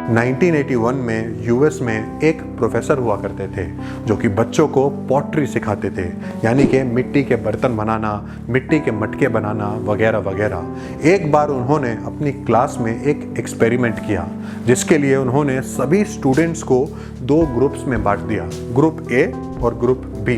1981 में यूएस में एक प्रोफेसर हुआ करते थे जो कि बच्चों को पॉटरी सिखाते थे, यानी कि मिट्टी के बर्तन बनाना, मिट्टी के मटके बनाना वगैरह वगैरह। एक बार उन्होंने अपनी क्लास में एक एक्सपेरिमेंट किया जिसके लिए उन्होंने सभी स्टूडेंट्स को दो ग्रुप्स में बांट दिया, ग्रुप ए और ग्रुप बी।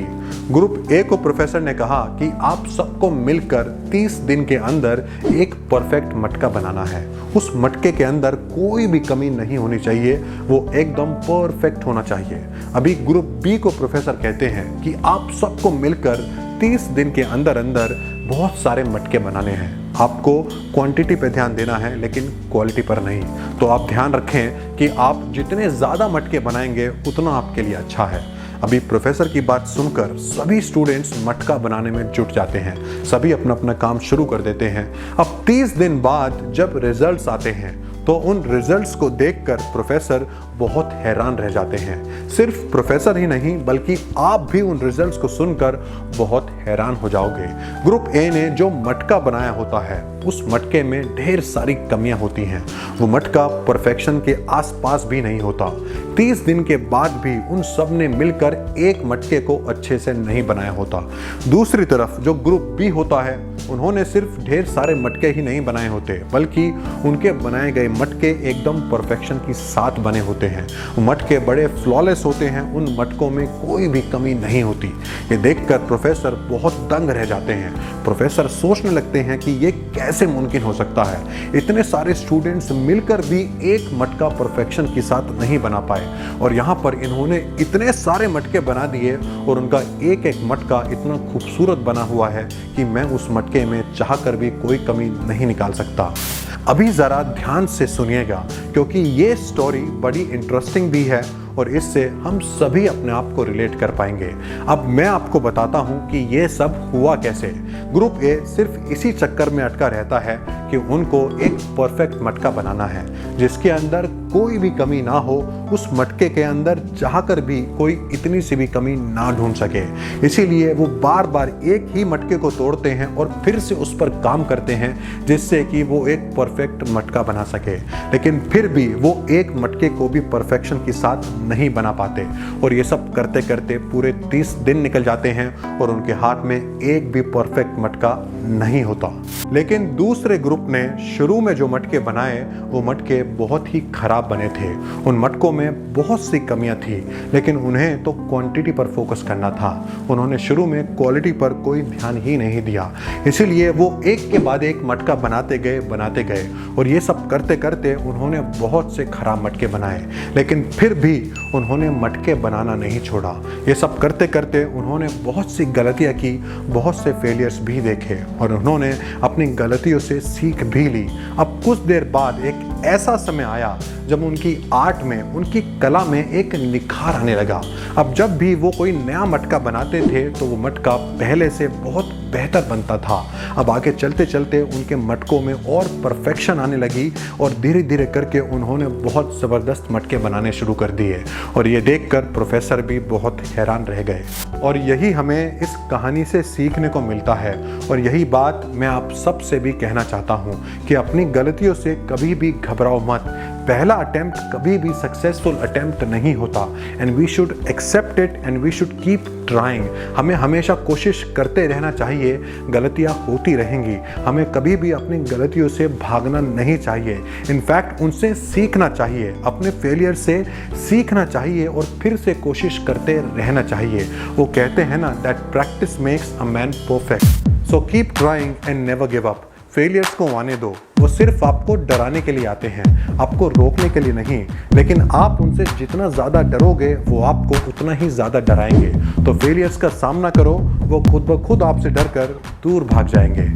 ग्रुप ए को प्रोफेसर ने कहा कि आप सबको मिलकर 30 दिन के अंदर एक परफेक्ट मटका बनाना है। उस मटके के अंदर कोई भी कमी नहीं होनी चाहिए, वो एकदम परफेक्ट होना चाहिए। अभी ग्रुप बी को प्रोफेसर कहते हैं कि आप सबको मिलकर 30 दिन के अंदर अंदर बहुत सारे मटके बनाने हैं। आपको क्वांटिटी पे ध्यान देना है लेकिन क्वालिटी पर नहीं। तो आप ध्यान रखें कि आप जितने ज़्यादा मटके बनाएंगे उतना आपके लिए अच्छा है। अभी प्रोफेसर की बात सुनकर सभी स्टूडेंट्स मटका बनाने में जुट जाते हैं, सभी अपना अपना काम शुरू कर देते हैं। अब 30 दिन बाद जब रिजल्ट्स आते हैं तो उन रिजल्ट्स को देखकर प्रोफेसर बहुत हैरान रह जाते हैं। सिर्फ प्रोफेसर ही नहीं बल्कि आप भी उन रिजल्ट्स को सुनकर बहुत हैरान हो जाओगे। ग्रुप ए ने जो मटका बनाया होता है उस मटके में ढेर सारी कमियां होती हैं। वो मटका परफेक्शन के आसपास भी नहीं होता। 30 दिन के बाद भी उन सब ने मिलकर एक मटके को अच्छे से नहीं बनाया होता। दूसरी तरफ जो ग्रुप बी होता है उन्होंने सिर्फ ढेर सारे मटके ही नहीं बनाए होते बल्कि उनके बनाए गए मटके एकदम परफेक्शन के साथ बने होते हैं। मटके बड़े फ्लॉलेस होते हैं, उन मटकों में कोई भी कमी नहीं होती। ये देखकर प्रोफेसर बहुत दंग रह जाते हैं। प्रोफेसर सोचने लगते हैं कि ये कैसे मुमकिन हो सकता है। इतने सारे स्टूडेंट्स मिलकर भी एक मटका परफेक्शन के साथ नहीं बना पाए और यहाँ पर इन्होंने इतने सारे मटके बना दिए और उनका एक एक मटका इतना खूबसूरत बना हुआ है कि मैं उस मटके में चाहकर भी कोई कमी नहीं निकाल सकता। अभी ज़रा ध्यान से सुनिएगा क्योंकि ये स्टोरी बड़ी इंटरेस्टिंग भी है और इससे हम सभी अपने आप को रिलेट कर पाएंगे। अब मैं आपको बताता हूँ कि ये सब हुआ कैसे। ग्रुप ए सिर्फ इसी चक्कर में अटका रहता है कि उनको एक परफेक्ट मटका बनाना है जिसके अंदर कोई भी कमी ना हो, उस मटके के अंदर चाहकर भी कोई इतनी सी भी कमी ना ढूंढ सके। इसीलिए वो बार बार एक ही मटके को तोड़ते हैं और फिर से उस पर काम करते हैं जिससे कि वो एक परफेक्ट मटका बना सके। लेकिन फिर भी वो एक मटके को भी परफेक्शन के साथ नहीं बना पाते और ये सब करते करते पूरे 30 दिन निकल जाते हैं और उनके हाथ में एक भी परफेक्ट मटका नहीं होता। लेकिन दूसरे ग्रुप ने शुरू में जो मटके बनाए वो मटके बहुत ही खराब बने थे। उन मटकों में बहुत सी कमियां थी लेकिन उन्हें तो क्वांटिटी पर फोकस करना था। उन्होंने शुरू में क्वालिटी पर कोई ध्यान ही नहीं दिया। इसीलिए वो एक के बाद एक मटका बनाते गए और ये सब करते करते उन्होंने बहुत से खराब मटके बनाए। लेकिन फिर भी उन्होंने मटके बनाना नहीं छोड़ा। ये सब करते करते उन्होंने बहुत सी गलतियां की, बहुत से फेलियर्स भी देखे और उन्होंने अपनी गलतियों से सीख भी ली। अब कुछ देर बाद एक ऐसा समय आया जब उनकी आर्ट में, उनकी कला में एक निखार आने लगा। अब जब भी वो कोई नया मटका बनाते थे तो वो मटका पहले से बहुत बेहतर बनता था। अब आगे चलते चलते उनके मटकों में और परफेक्शन आने लगी और धीरे धीरे करके उन्होंने बहुत ज़बरदस्त मटके बनाने शुरू कर दिए और ये देखकर प्रोफेसर भी बहुत हैरान रह गए। और यही हमें इस कहानी से सीखने को मिलता है और यही बात मैं आप सब से भी कहना चाहता हूँ कि अपनी गलतियों से कभी भी घबराओ मत। पहला अटेम्प्ट कभी भी सक्सेसफुल अटेम्प्ट नहीं होता and we should accept it and we should keep trying. हमें हमेशा कोशिश करते रहना चाहिए। गलतियां होती रहेंगी, हमें कभी भी अपनी गलतियों से भागना नहीं चाहिए। इनफैक्ट उनसे सीखना चाहिए, अपने फेलियर से सीखना चाहिए और फिर से कोशिश करते रहना चाहिए। वो कहते हैं ना that practice makes a man perfect. So keep trying and never give up. Failures को आने दो, वो सिर्फ आपको डराने के लिए आते हैं, आपको रोकने के लिए नहीं। लेकिन आप उनसे जितना ज़्यादा डरोगे वो आपको उतना ही ज़्यादा डराएंगे। तो फेलियर्स का सामना करो, वो खुद ब खुद आपसे डरकर दूर भाग जाएंगे।